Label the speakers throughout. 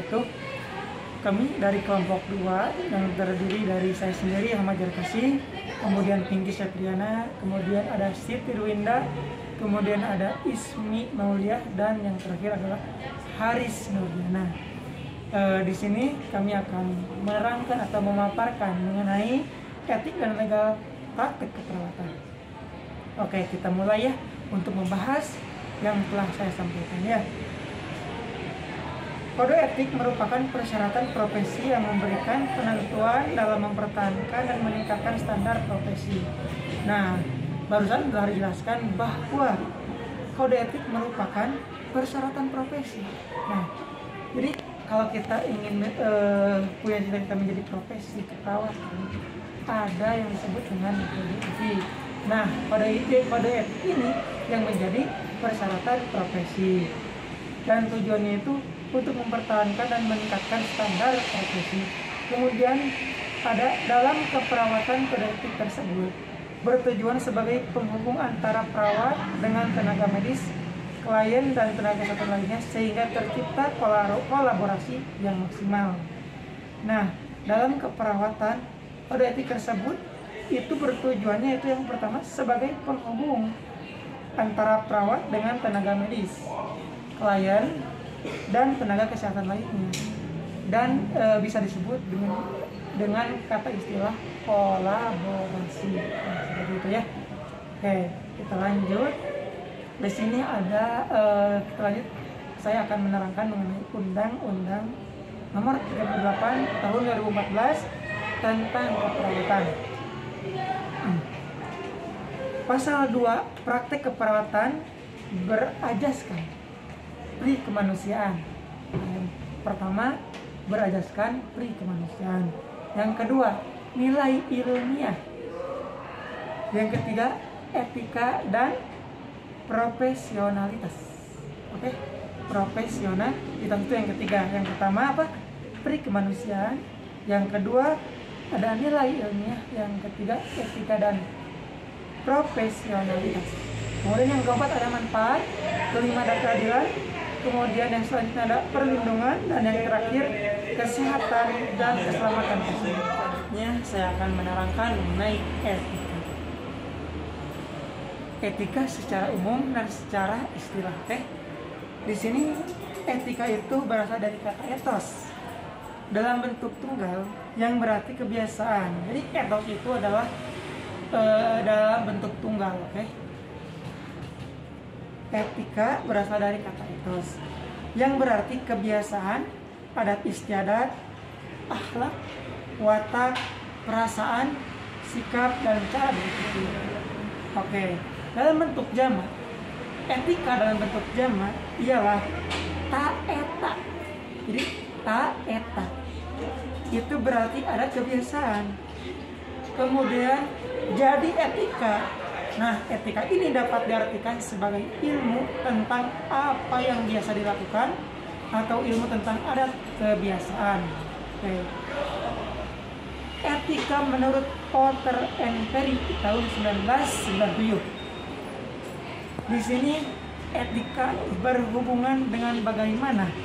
Speaker 1: wabarakatuh. Kami dari kelompok 2 yang terdiri dari saya sendiri Ahmad Jarkasi, kemudian Pinky Septriana, kemudian ada Siti Ruinda, kemudian ada Ismi Mauliah, dan yang terakhir adalah Haris Nurdiana. Di sini kami akan menerangkan atau memaparkan mengenai etik dan legal praktik keperawatan. Oke, kita mulai ya untuk membahas yang telah saya sampaikan ya. Kode etik merupakan persyaratan profesi yang memberikan penentuan dalam mempertahankan dan meningkatkan standar profesi. Nah, barusan telah dijelaskan bahwa kode etik merupakan persyaratan profesi. Nah, jadi kalau kita ingin punya cita-cita menjadi profesi keperawatan, ada yang disebut dengan kode etik. Nah, kode etik ini yang menjadi persyaratan profesi. Dan tujuannya itu untuk mempertahankan dan meningkatkan standar profesi. Kemudian ada dalam keperawatan kode etik tersebut bertujuan sebagai penghubung antara perawat dengan tenaga medis, klien dan tenaga kesehatan lainnya sehingga tercipta kolaborasi yang maksimal. Nah, dalam keperawatan kode etik tersebut itu bertujuannya itu yang pertama sebagai penghubung antara perawat dengan tenaga medis, klien dan tenaga kesehatan lainnya, dan bisa disebut dengan kata istilah kolaborasi. Nah, seperti itu ya. Oke, kita lanjut. Di sini ada kita lanjut. Saya akan menerangkan mengenai Undang-Undang Nomor 38 Tahun 2014 tentang keperawatan. Pasal 2 praktek keperawatan berajaskan pri kemanusiaan. Yang pertama, berajaskan pri kemanusiaan. Yang kedua, nilai ilmiah. Yang ketiga, etika dan profesionalitas. Oke, profesionalitas itu yang ketiga. Yang pertama apa? Pri kemanusiaan. Yang kedua ada nilai ilmiah. Yang ketiga, etika dan profesionalitas. Kemudian yang keempat ada manfaat. Kelima ada keadilan. Kemudian yang selanjutnya ada perlindungan, dan yang terakhir kesehatan dan keselamatan pasiennya. Saya akan menerangkan mengenai etika. Etika secara umum dan secara istilah. Di sini etika itu berasal dari kata etos dalam bentuk tunggal yang berarti kebiasaan. Jadi etos itu adalah dalam bentuk tunggal, Etika berasal dari kata etos yang berarti kebiasaan, adat istiadat, akhlak, watak, perasaan, sikap, dan cara berpikir. Dalam bentuk jamak, etika dalam bentuk jamak ialah taeta. Jadi taeta itu berarti ada kebiasaan. Kemudian jadi etika. Nah, etika ini dapat diartikan sebagai ilmu tentang apa yang biasa dilakukan atau ilmu tentang adat kebiasaan. Etika menurut Porter and Perry tahun 1997. Di sini etika berhubungan dengan bagaimana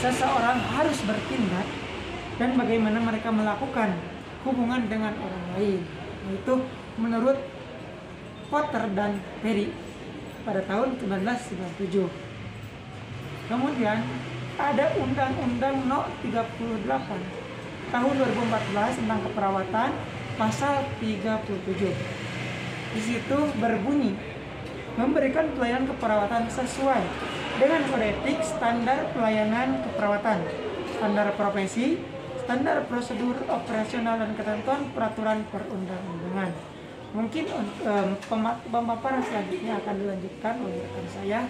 Speaker 1: seseorang harus bertindak dan bagaimana mereka melakukan hubungan dengan orang lain. Itu menurut Porter dan Perry pada tahun 1997. Kemudian ada Undang-Undang No. 38 tahun 2014 tentang keperawatan pasal 37. Di situ berbunyi memberikan pelayanan keperawatan sesuai dengan kode etik, standar pelayanan keperawatan, standar profesi, standar prosedur operasional, dan ketentuan peraturan perundang-undangan. Mungkin pemaparan selanjutnya akan dilanjutkan oleh rekan saya.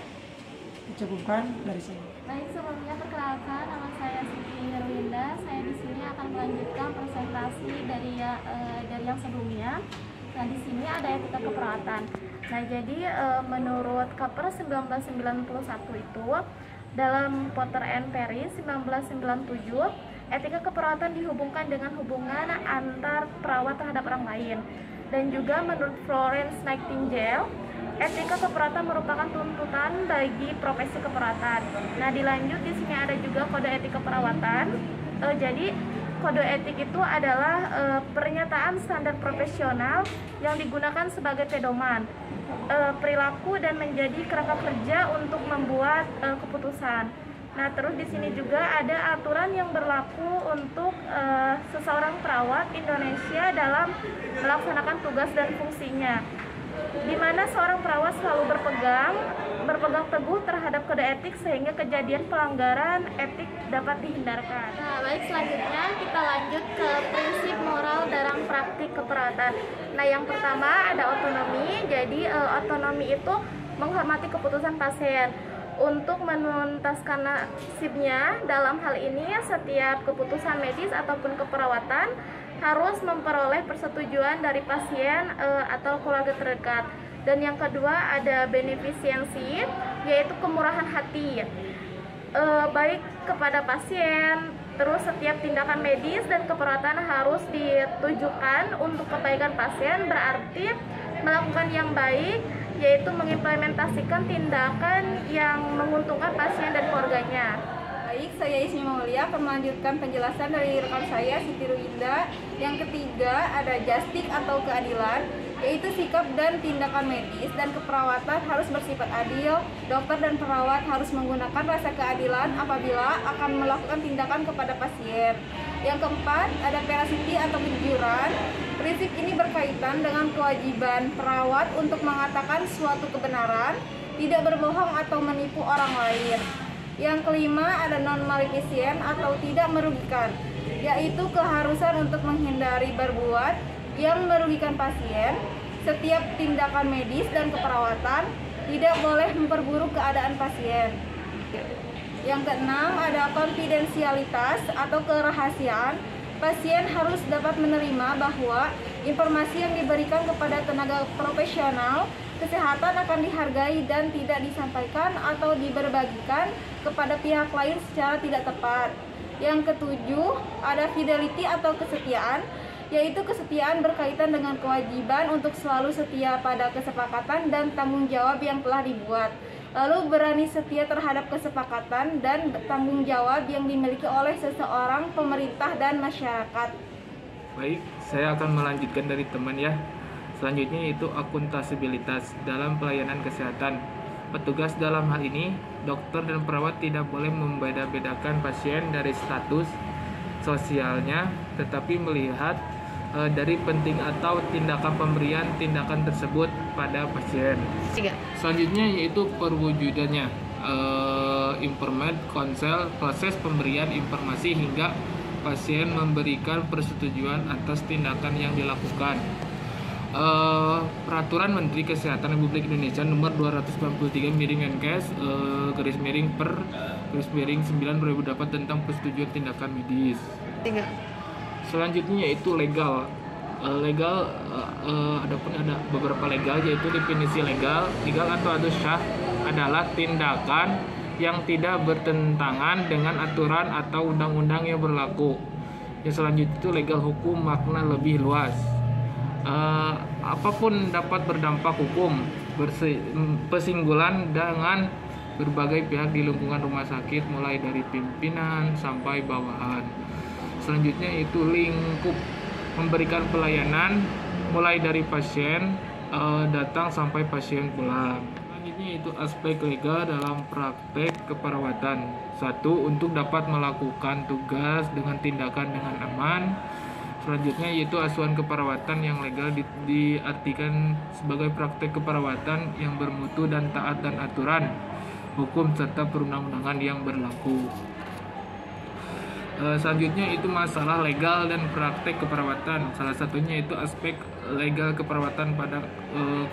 Speaker 1: Dicukupkan dari saya.
Speaker 2: Baik, sebelumnya perkenalkan, nama saya Siti Ruinda. Saya di sini akan melanjutkan presentasi dari yang sebelumnya. Nah, di sini ada etika keperawatan. Nah, jadi menurut Kepres 1991 itu dalam Porter and Perry 1997, etika keperawatan dihubungkan dengan hubungan antar perawat terhadap orang lain. Dan juga menurut Florence Nightingale etika keperawatan merupakan tuntutan bagi profesi keperawatan. Nah, dilanjut di sini ada juga kode etik keperawatan. Jadi kode etik itu adalah pernyataan standar profesional yang digunakan sebagai pedoman perilaku dan menjadi kerangka kerja untuk membuat keputusan. Nah, terus di sini juga ada aturan yang berlaku untuk seseorang perawat Indonesia dalam melaksanakan tugas dan fungsinya, di mana seorang perawat selalu berpegang teguh terhadap kode etik sehingga kejadian pelanggaran etik dapat dihindarkan. Nah, baik, selanjutnya kita lanjut ke prinsip moral dalam praktik keperawatan. Nah, yang pertama ada otonomi. Jadi otonomi itu menghormati keputusan pasien untuk menuntaskan nasibnya. Dalam hal ini setiap keputusan medis ataupun keperawatan harus memperoleh persetujuan dari pasien atau keluarga terdekat. Dan yang kedua ada beneficiensi, yaitu kemurahan hati, baik kepada pasien. Terus setiap tindakan medis dan keperawatan harus ditujukan untuk kebaikan pasien, berarti melakukan yang baik, yaitu mengimplementasikan tindakan yang menguntungkan pasien dan keluarganya.
Speaker 3: Baik, saya Ismi Maulia akan melanjutkan penjelasan dari rekan saya Siti Ruinda. Yang ketiga ada justik atau keadilan, yaitu sikap dan tindakan medis dan keperawatan harus bersifat adil. Dokter dan perawat harus menggunakan rasa keadilan apabila akan melakukan tindakan kepada pasien. Yang keempat ada veracity atau kejujuran. Prinsip ini berkaitan dengan kewajiban perawat untuk mengatakan suatu kebenaran, tidak berbohong atau menipu orang lain. Yang kelima ada non-maleficent atau tidak merugikan, yaitu keharusan untuk menghindari berbuat yang merugikan pasien. Setiap tindakan medis dan keperawatan tidak boleh memperburuk keadaan pasien. Yang keenam ada konfidensialitas atau kerahasiaan. Pasien harus dapat menerima bahwa informasi yang diberikan kepada tenaga profesional kesehatan akan dihargai dan tidak disampaikan atau diberbagikan kepada pihak lain secara tidak tepat. Yang ketujuh ada fidelity atau kesetiaan, yaitu kesetiaan berkaitan dengan kewajiban untuk selalu setia pada kesepakatan dan tanggung jawab yang telah dibuat, lalu berani setia terhadap kesepakatan dan tanggung jawab yang dimiliki oleh seseorang, pemerintah, dan masyarakat.
Speaker 4: Baik, saya akan melanjutkan dari teman ya. Selanjutnya yaitu akuntabilitas dalam pelayanan kesehatan. Petugas dalam hal ini, dokter dan perawat tidak boleh membeda-bedakan pasien dari status sosialnya, tetapi melihat dari penting atau tindakan pemberian tindakan tersebut pada pasien. Selanjutnya yaitu perwujudannya, informant konsel, proses pemberian informasi hingga pasien memberikan persetujuan atas tindakan yang dilakukan. Peraturan Menteri Kesehatan Republik Indonesia nomor 293 Menkes /9/2008 tentang persetujuan tindakan medis. Selanjutnya yaitu legal. Ada beberapa legal, yaitu definisi legal atau syah adalah tindakan yang tidak bertentangan dengan aturan atau undang-undang yang berlaku. Yang selanjutnya itu legal hukum, makna lebih luas. Apapun dapat berdampak hukum, bersinggungan dengan berbagai pihak di lingkungan rumah sakit, mulai dari pimpinan sampai bawahan. Selanjutnya itu lingkup, memberikan pelayanan mulai dari pasien datang sampai pasien pulang. Selanjutnya itu aspek legal dalam praktek keperawatan. 1. Untuk dapat melakukan tugas dengan tindakan dengan aman. Selanjutnya yaitu asuhan keperawatan yang legal diartikan sebagai praktek keperawatan yang bermutu dan taat dan aturan hukum serta perundang-undangan yang berlaku. Selanjutnya itu masalah legal dan praktek keperawatan. Salah satunya itu aspek legal keperawatan pada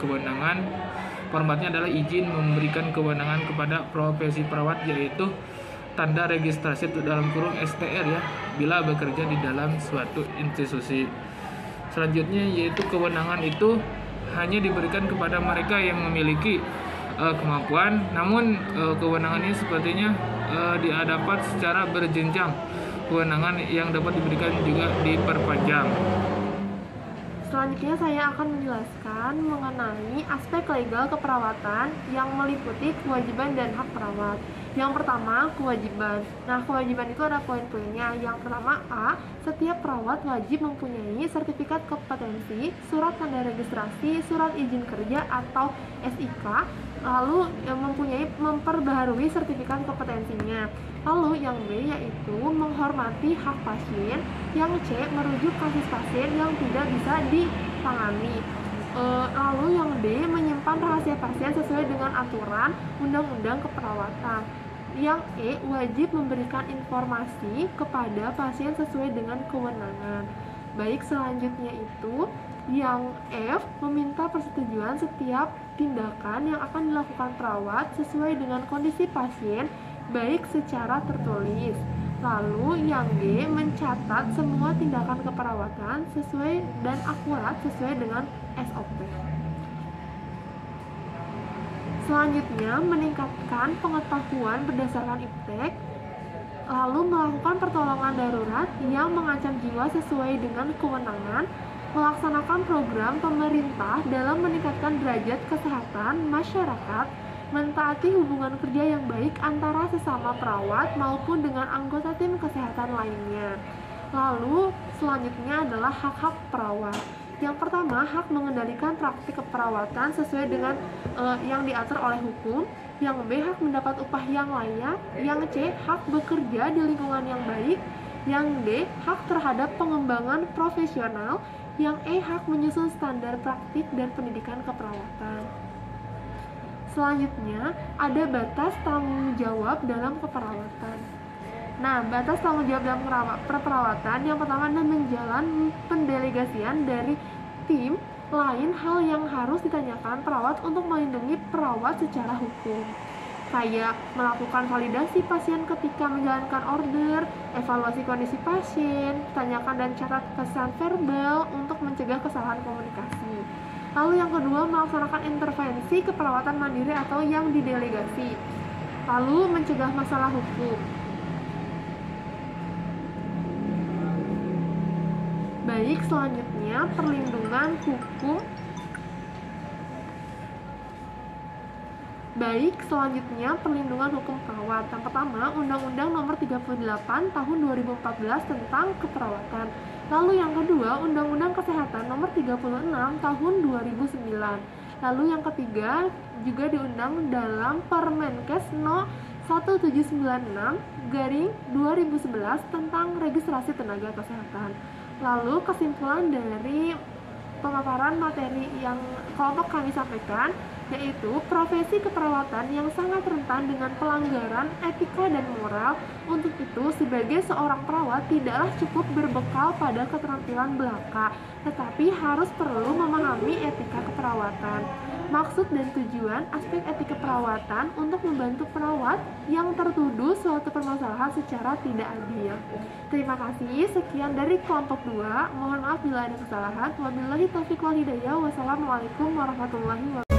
Speaker 4: kewenangan. Formatnya adalah izin memberikan kewenangan kepada profesi perawat, yaitu tanda registrasi dalam kurung STR ya, bila bekerja di dalam suatu institusi. Selanjutnya yaitu kewenangan itu hanya diberikan kepada mereka yang memiliki kemampuan, namun kewenangannya sepertinya dapat secara berjenjang. Kewenangan yang dapat diberikan juga diperpanjang.
Speaker 2: Selanjutnya saya akan menjelaskan mengenai aspek legal keperawatan yang meliputi kewajiban dan hak perawat. Yang pertama, kewajiban. Nah, kewajiban itu ada poin-poinnya. Yang pertama, A. Setiap perawat wajib mempunyai sertifikat kompetensi, surat tanda registrasi, surat izin kerja atau SIK, lalu memperbaharui sertifikat kompetensinya. Lalu yang B yaitu menghormati hak pasien. Yang C merujuk kasus pasien yang tidak bisa ditangani. Lalu yang D menyimpan rahasia pasien sesuai dengan aturan undang-undang keperawatan. Yang E wajib memberikan informasi kepada pasien sesuai dengan kewenangan. Baik, selanjutnya itu yang F meminta persetujuan setiap tindakan yang akan dilakukan perawat sesuai dengan kondisi pasien baik secara tertulis. Lalu yang G mencatat semua tindakan keperawatan sesuai dan akurat sesuai dengan SOP. Selanjutnya, meningkatkan pengetahuan berdasarkan iptek, lalu melakukan pertolongan darurat yang mengancam jiwa sesuai dengan kewenangan, melaksanakan program pemerintah dalam meningkatkan derajat kesehatan masyarakat, mentaati hubungan kerja yang baik antara sesama perawat maupun dengan anggota tim kesehatan lainnya. Lalu selanjutnya adalah hak-hak perawat. Yang pertama, hak mengendalikan praktik keperawatan sesuai dengan yang diatur oleh hukum. Yang B, hak mendapat upah yang layak. Yang C, hak bekerja di lingkungan yang baik. Yang D, hak terhadap pengembangan profesional. Yang E, hak menyusun standar praktik dan pendidikan keperawatan. Selanjutnya, ada batas tanggung jawab dalam keperawatan. Nah, batas tanggung jawab dalam keperawatan yang pertama adalah menjalankan pendelegasian dari tim lain hal yang harus ditanyakan perawat untuk melindungi perawat secara hukum. Kayak melakukan validasi pasien ketika menjalankan order, evaluasi kondisi pasien, tanyakan dan catat pesan verbal untuk mencegah kesalahan komunikasi. Lalu yang kedua, melaksanakan intervensi keperawatan mandiri atau yang didelegasi. Lalu mencegah masalah hukum. Baik, selanjutnya perlindungan hukum. Baik, selanjutnya perlindungan hukum perawat. Yang pertama, Undang-Undang Nomor 38 Tahun 2014 tentang keperawatan. Lalu yang kedua, Undang-Undang Kesehatan Nomor 36 Tahun 2009. Lalu yang ketiga, juga diundang dalam Permenkes No 1796/2011 tentang registrasi tenaga kesehatan. Lalu kesimpulan dari pemaparan materi yang kelompok kami sampaikan yaitu profesi keperawatan yang sangat rentan dengan pelanggaran etika dan moral. Untuk itu, sebagai seorang perawat tidaklah cukup berbekal pada keterampilan belaka, tetapi harus perlu memahami etika keperawatan. Maksud dan tujuan aspek etika keperawatan untuk membantu perawat yang tertuduh suatu permasalahan secara tidak adil. Terima kasih, sekian dari kelompok 2. Mohon maaf bila ada kesalahan. Wabillahi taufiq wal hidayah. Wassalamualaikum warahmatullahi wabarakatuh.